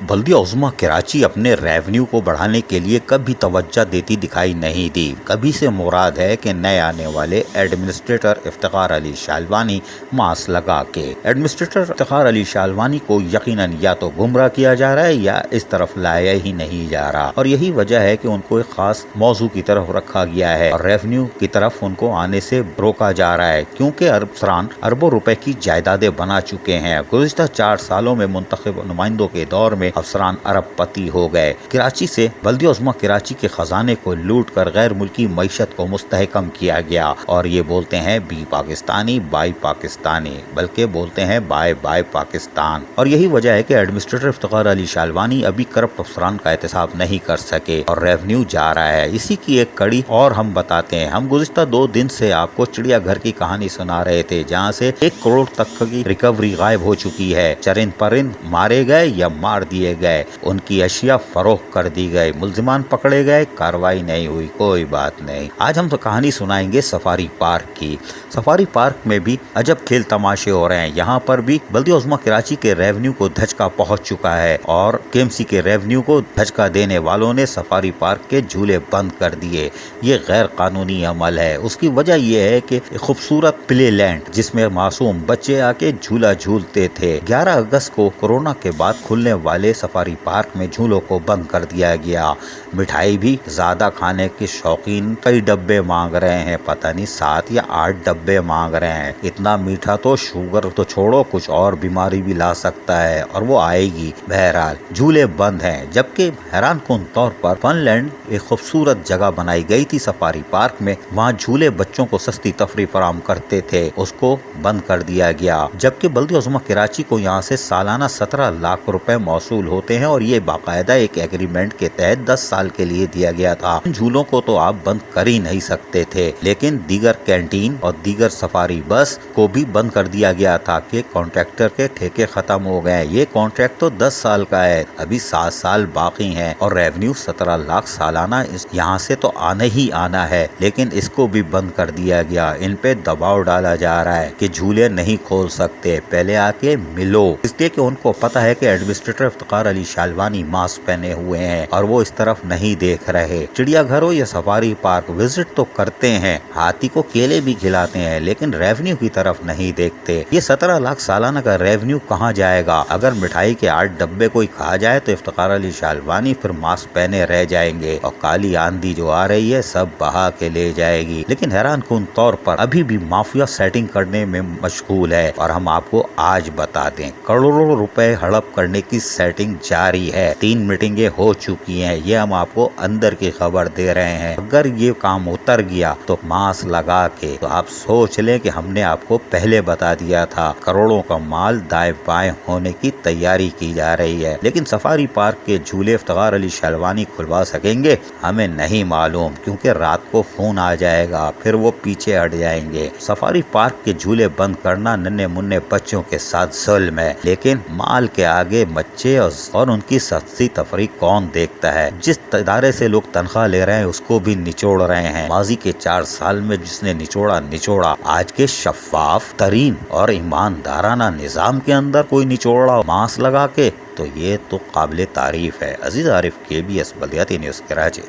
बल्दिया उज़्मा कराची अपने रेवेन्यू को बढ़ाने के लिए कभी तवज्जो देती दिखाई नहीं दी। कभी से मुराद है कि नए आने वाले एडमिनिस्ट्रेटर इफ्तिखार अली शालवानी मास्क लगा के। एडमिनिस्ट्रेटर इफ्तिखार अली शालवानी को यकीनन या तो गुमराह किया जा रहा है या इस तरफ लाया ही नहीं जा रहा, और यही वजह है कि उनको एक खास मौजू की तरफ रखा गया है और रेवेन्यू की तरफ उनको आने से रोका जा रहा है, क्योंकि अफसरान अरबों रुपए की जायदादें बना चुके हैं। गुज़िश्ता 4 सालों में मुंतखब नुमाइंदों के दौर में अफसरान अरबपति हो गए। कराची से बल्दिया उज़्मा कराची के खजाने को लूट कर गैर मुल्की मईशत को मुस्तहकम किया गया, और ये बोलते हैं बी पाकिस्तानी बाई पाकिस्तानी, बल्कि बोलते हैं बाय बाय पाकिस्तान। और यही वजह है कि एडमिनिस्ट्रेटर इफ्तिखार अली शालवानी अभी करप्ट अफसरान का एहतसाब नहीं कर सके और रेवेन्यू जा रहा है। इसी की एक कड़ी और हम बताते हैं। हम गुज़िश्ता 2 दिन से आपको चिड़ियाघर की कहानी सुना रहे थे, जहाँ से 1 करोड़ तक की रिकवरी गायब हो चुकी है। चरिंद परिंद मारे गए या मार दिए गए, उनकी अशिया फरोख्त कर दी गई, मुल्जिमान पकड़े गए, कार्रवाई नहीं हुई, कोई बात नहीं। आज हम तो कहानी सुनाएंगे सफारी पार्क की। सफारी पार्क में भी अजब खेल तमाशे हो रहे हैं। यहाँ पर भी बल्दिया उज़्मा कराची के रेवेन्यू को धचका पहुँच चुका है और केएमसी के रेवेन्यू को धचका देने वालों ने सफारी पार्क के झूले बंद कर दिए। ये गैर कानूनी अमल है। उसकी वजह यह है कि खूबसूरत प्ले लैंड जिसमें मासूम बच्चे आके झूला झूलते थे, 11 अगस्त को कोरोना के बाद खुलने वाले सफारी पार्क में झूलों को बंद कर दिया गया। मिठाई भी ज्यादा खाने के शौकीन कई डब्बे मांग रहे हैं, पता नहीं 7 या 8 डब्बे मांग रहे हैं। इतना मीठा तो शुगर तो छोड़ो, कुछ और बीमारी भी ला सकता है और वो आएगी। बहरहाल झूले बंद हैं, जबकि हैरान कुन तौर पर फनलैंड एक खूबसूरत जगह बनाई गई थी सफारी पार्क में, वहाँ झूले बच्चों को सस्ती तफरी फराम करते थे, उसको बंद कर दिया गया। जबकि बल्दिया उज़्मा कराची को यहाँ से सालाना 17 लाख रुपए मौसूल होते हैं और ये बाकायदा एक एग्रीमेंट के तहत 10 साल के लिए दिया गया था। झूलों को तो आप बंद कर ही नहीं सकते थे, लेकिन दीगर कैंटीन और दीगर सफारी बस को भी बंद कर दिया गया था कि कॉन्ट्रैक्टर के ठेके खत्म हो गए। ये कॉन्ट्रैक्ट तो 10 साल का है, अभी 7 साल बाकी हैं और रेवेन्यू 17 लाख सालाना यहाँ से तो आना ही आना है, लेकिन इसको भी बंद कर दिया गया। इन पे दबाव डाला जा रहा है कि झूले नहीं खोल सकते, पहले आके मिलो, इसलिए कि उनको पता है कि एडमिनिस्ट्रेटर इफ्तिखार अली शालवानी मास्क पहने हुए हैं और वो इस तरफ नहीं देख रहे। चिड़ियाघर हो या सफारी पार्क विजिट तो करते हैं, हाथी को केले भी खिलाते हैं, लेकिन रेवेन्यू की तरफ नहीं देखते। ये 17 लाख सालाना का रेवेन्यू कहाँ जाएगा? अगर मिठाई के 8 डब्बे कोई खा जाए तो इफ्तिखार अली शालवानी फिर मास्क पहने रह जाएंगे और काली आंधी जो आ रही है सब बहा के ले जाएगी। लेकिन हैरान कुन तौर पर अभी भी माफिया सेटिंग करने में मशगूल है और हम आपको आज बता दें, करोड़ों रुपए हड़प करने की सेटिंग जारी है। 3 मीटिंगें हो चुकी हैं, ये हम आपको अंदर की खबर दे रहे हैं। अगर ये काम उतर गया तो मास्क लगा के तो आप सोच लें कि हमने आपको पहले बता दिया था, करोड़ों का माल दाएं बाएं होने की तैयारी की जा रही है। लेकिन सफारी पार्क के झूले इफ्तिखार अली शालवानी खुलवा सकेंगे हमें नहीं मालूम, क्योंकि रात को फोन आ जाएगा, फिर वो पीछे हट जाएंगे। सफारी पार्क के झूले बंद करना नन्हे मुन्ने बच्चों के साथ जुल्म है, लेकिन माल के आगे बच्चे और उनकी सस्ती तफरी कौन देखता है? जिस इदारे से लोग तनख्वाह ले रहे हैं उसको भी निचोड़ रहे हैं। माजी के 4 साल में जिसने निचोड़ा, आज के शफाफ तरीन और ईमानदाराना निजाम के अंदर कोई निचोड़ा मास्क लगा के, तो ये तो काबिल तारीफ है। अजीज आरिफ, KBS बल्दियाती न्यूज़ कराची।